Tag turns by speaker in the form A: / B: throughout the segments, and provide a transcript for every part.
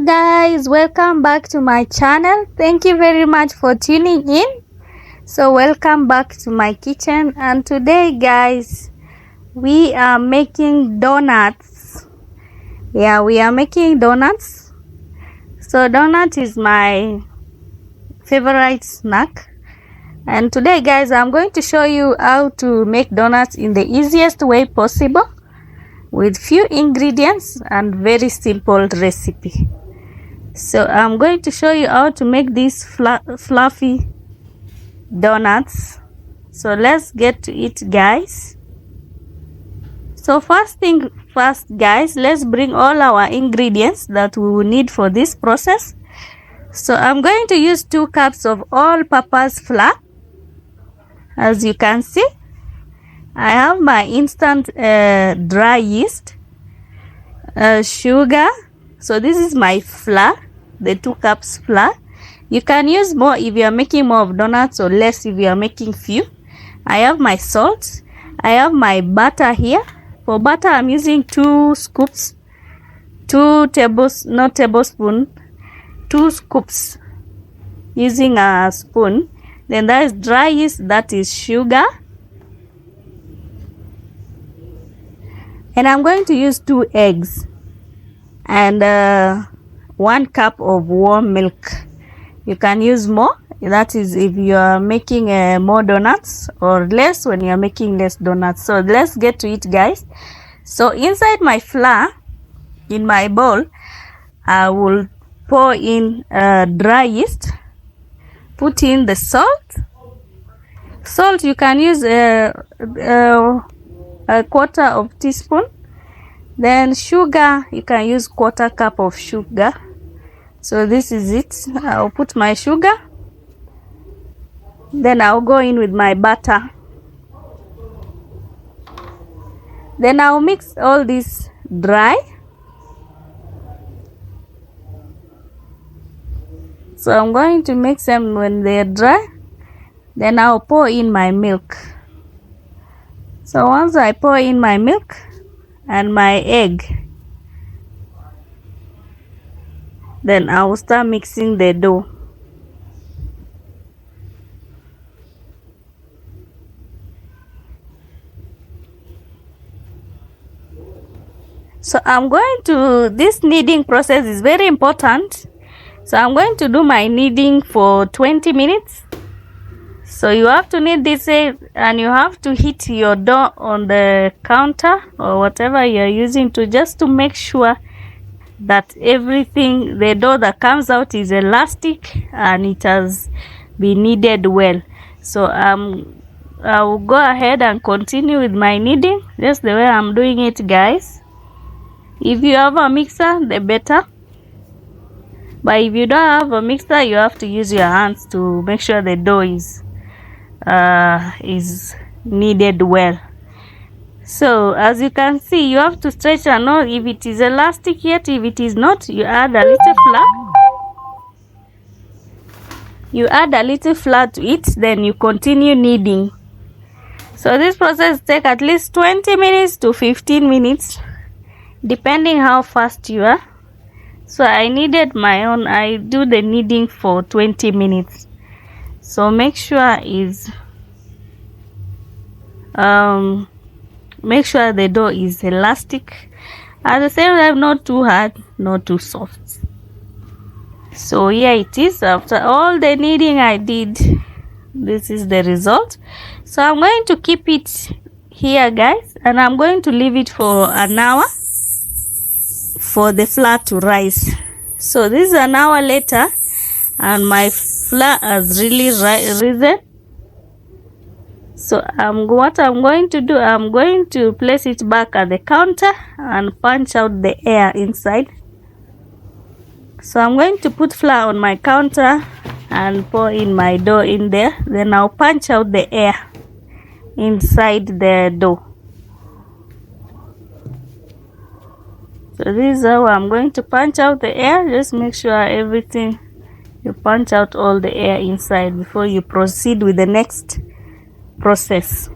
A: guys, welcome back to my channel. Thank you very much for tuning in. So welcome back to my kitchen, and today guys we are making donuts. Yeah, we are making donuts. So donut is my favorite snack, and today guys I'm going to show you how to make donuts in the easiest way possible with few ingredients and very simple recipe. So I'm going to show you how to make these fluffy donuts. So let's get to it guys. So first thing first guys, let's bring all our ingredients that we will need for this process. So I'm going to use 2 cups of all-purpose flour. As you can see, I have my instant dry yeast, sugar. So this is my flour, the 2 cups flour. You can use more if you are making more of donuts, or less if you are making few. I have my salt. I have my butter here. For butter I'm using 2 scoops, 2 scoops using a spoon. Then that is dry yeast, that is sugar. And I'm going to use 2 eggs and 1 cup of warm milk. You can use more, that is if you are making more donuts, or less when you are making less donuts. So let's get to it guys. So inside my flour, in my bowl, I will pour in dry yeast, put in the salt. You can use a 1/4 teaspoon. Then sugar, you can use 1/4 cup of sugar. So this is it. I'll put my sugar. Then I'll go in with my butter. Then I'll mix all this dry. So I'm going to mix them when they're dry. Then I'll pour in my milk. So once I pour in my milk and my egg, then I will start mixing the dough. So I'm going to, this kneading process is very important. So I'm going to do my kneading for 20 minutes. So you have to knead this and you have to hit your dough on the counter or whatever you're using, to just to make sure that everything, the dough that comes out is elastic and it has been kneaded well. So I will go ahead and continue with my kneading just the way I'm doing it guys. If you have a mixer, the better, but if you don't have a mixer, you have to use your hands to make sure the dough is kneaded well. So as you can see, you have to stretch and know if it is elastic yet. If it is not, you add a little flour. You add a little flour to it, then you continue kneading. So this process takes at least 20 minutes to 15 minutes, depending how fast you are. So I kneaded my own, I do the kneading for 20 minutes. So make sure make sure the dough is elastic, at the same time not too hard, not too soft. So here it is. After all the kneading I did, this is the result. So I'm going to keep it here guys, and I'm going to leave it for an hour for the flour to rise. So this is an hour later and my flour has really risen. So what I'm going to do, I'm going to place it back at the counter and punch out the air inside. So I'm going to put flour on my counter and pour in my dough in there. Then I'll punch out the air inside the dough. So this is how I'm going to punch out the air. Just make sure everything, you punch out all the air inside before you proceed with the next process.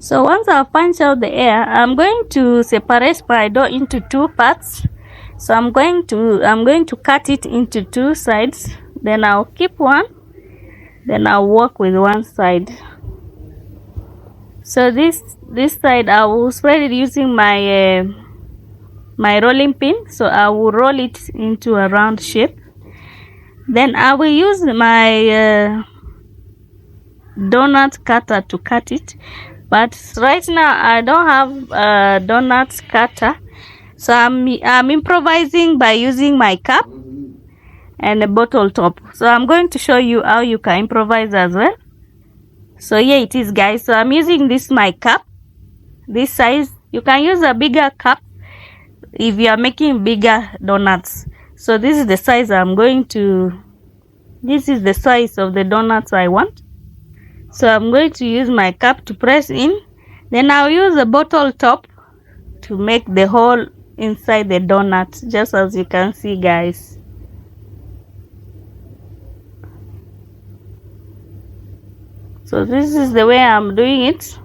A: So once I've punched out the air, I'm going to separate my dough into two parts. So I'm going to cut it into two sides. Then I'll keep one. Then I'll work with one side. So this side I will spread it using my my rolling pin. So I will roll it into a round shape. Then I will use my donut cutter to cut it, but right now I don't have a donut cutter, so I'm improvising by using my cup and a bottle top. So I'm going to show you how you can improvise as well. So here it is, guys. So I'm using this my cup, this size. You can use a bigger cup if you are making bigger donuts. So this is the size this is the size of the donuts I want. So I'm going to use my cup to press in. Then I'll use a bottle top to make the hole inside the donut, just as you can see, guys. So this is the way I'm doing it.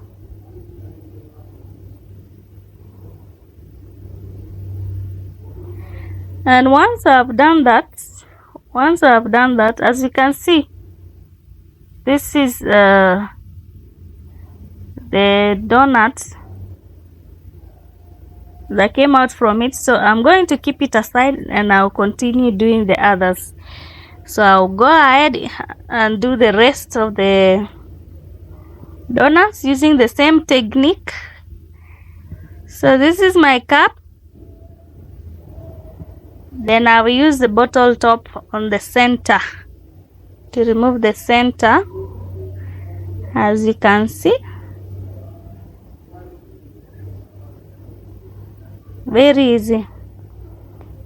A: And once I've done that, as you can see, this is the donut that came out from it. So I'm going to keep it aside and I'll continue doing the others. So I'll go ahead and do the rest of the donuts using the same technique. So this is my cup. Then I will use the bottle top on the center to remove the center, as you can see. Very easy.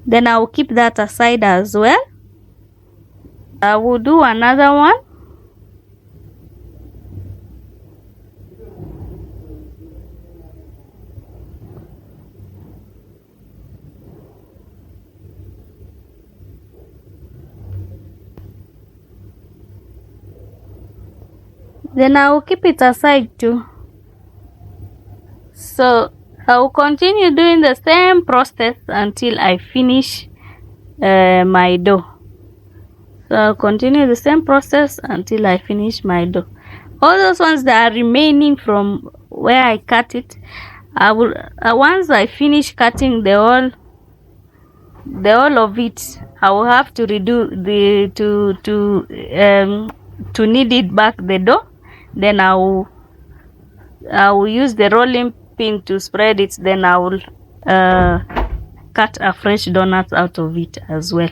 A: Then I will keep that aside as well. I will do another one. Then I will keep it aside too. So I will continue doing the same process until I finish my dough. So I'll continue the same process until I finish my dough. All those ones that are remaining from where I cut it, I will once I finish cutting the whole of it, I will have to redo to knead it back the dough. Then I will use the rolling pin to spread it. Then I will cut a fresh donut out of it as well.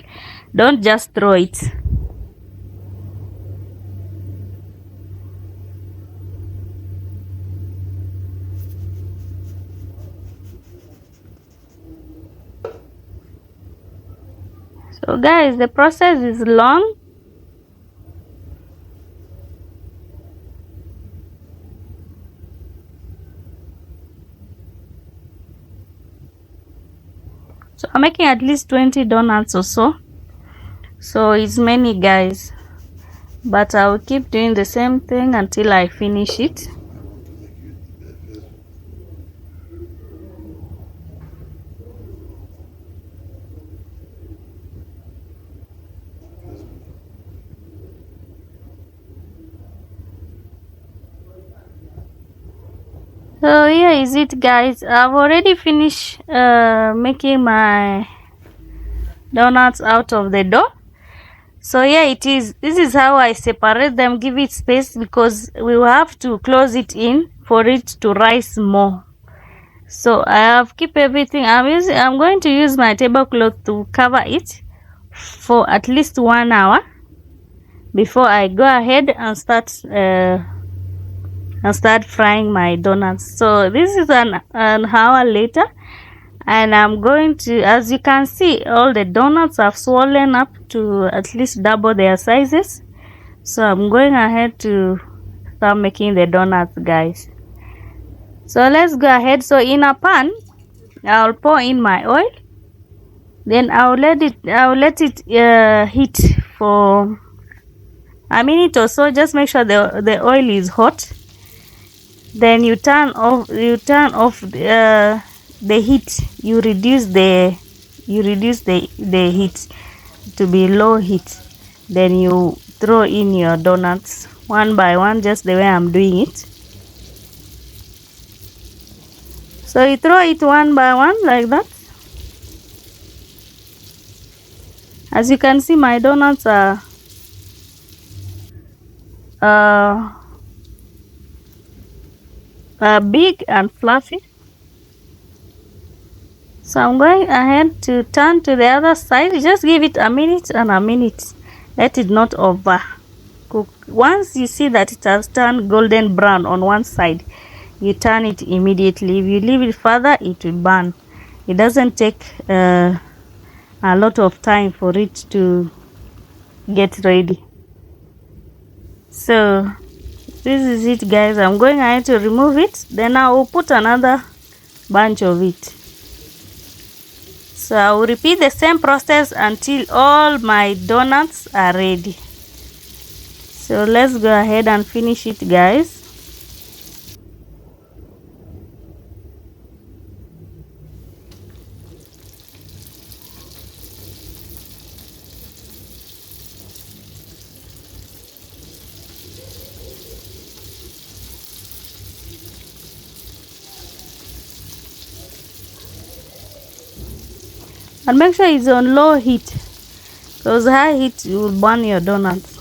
A: Don't just throw it. So guys, the process is long. So I'm making at least 20 donuts or so. So it's many, guys. But I will keep doing the same thing until I finish it. So here is it, guys. I've already finished making my donuts out of the dough. So here it is. This is how I separate them, give it space, because we will have to close it in for it to rise more. So I have keep everything. I'm going to use my tablecloth to cover it for at least 1 hour before I go ahead and start frying my donuts. So this is an hour later, and I'm going to, as you can see, all the donuts have swollen up to at least double their sizes. So I'm going ahead to start making the donuts, guys. So let's go ahead. So in a pan, I'll pour in my oil. Then I'll let it heat for a minute or so. Just make sure the oil is hot. Then you turn off the heat. You reduce the heat to be low heat. Then you throw in your donuts one by one, just the way I'm doing it. So you throw it one by one like that. As you can see, my donuts are big and fluffy. So I'm going ahead to turn to the other side. Just give it a minute and a minute. Let it not over cook. Once you see that it has turned golden brown on one side, you turn it immediately. If you leave it further, it will burn. It doesn't take a lot of time for it to get ready. So this is it, guys. I'm going ahead to remove it. Then I will put another bunch of it. So I will repeat the same process until all my donuts are ready. So let's go ahead and finish it, guys. And make sure it's on low heat, because high heat you will burn your donuts.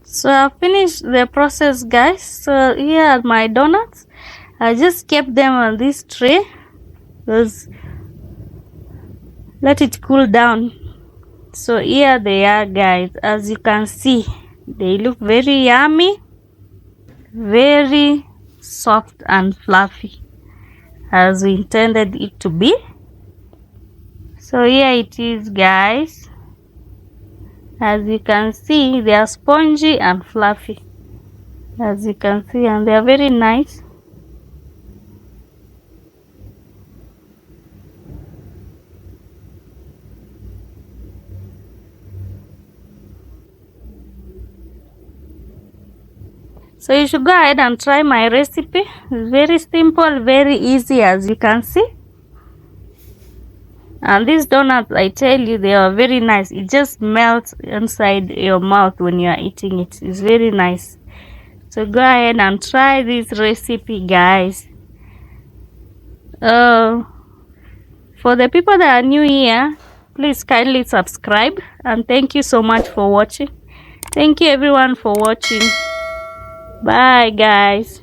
A: So I finished the process, guys. So here are my donuts. I just kept them on this tray because let it cool down. So here they are, guys. As you can see, they look very yummy, very soft and fluffy as we intended it to be. So here it is, guys. As you can see, they are spongy and fluffy, as you can see, and they are very nice. So you should go ahead and try my recipe. It's very simple, very easy, as you can see. And these donuts, I tell you, they are very nice. It just melts inside your mouth when you are eating it. It's very nice. So go ahead and try this recipe, guys. For the people that are new here, please kindly subscribe. And thank you so much for watching. Thank you everyone for watching. Bye, guys.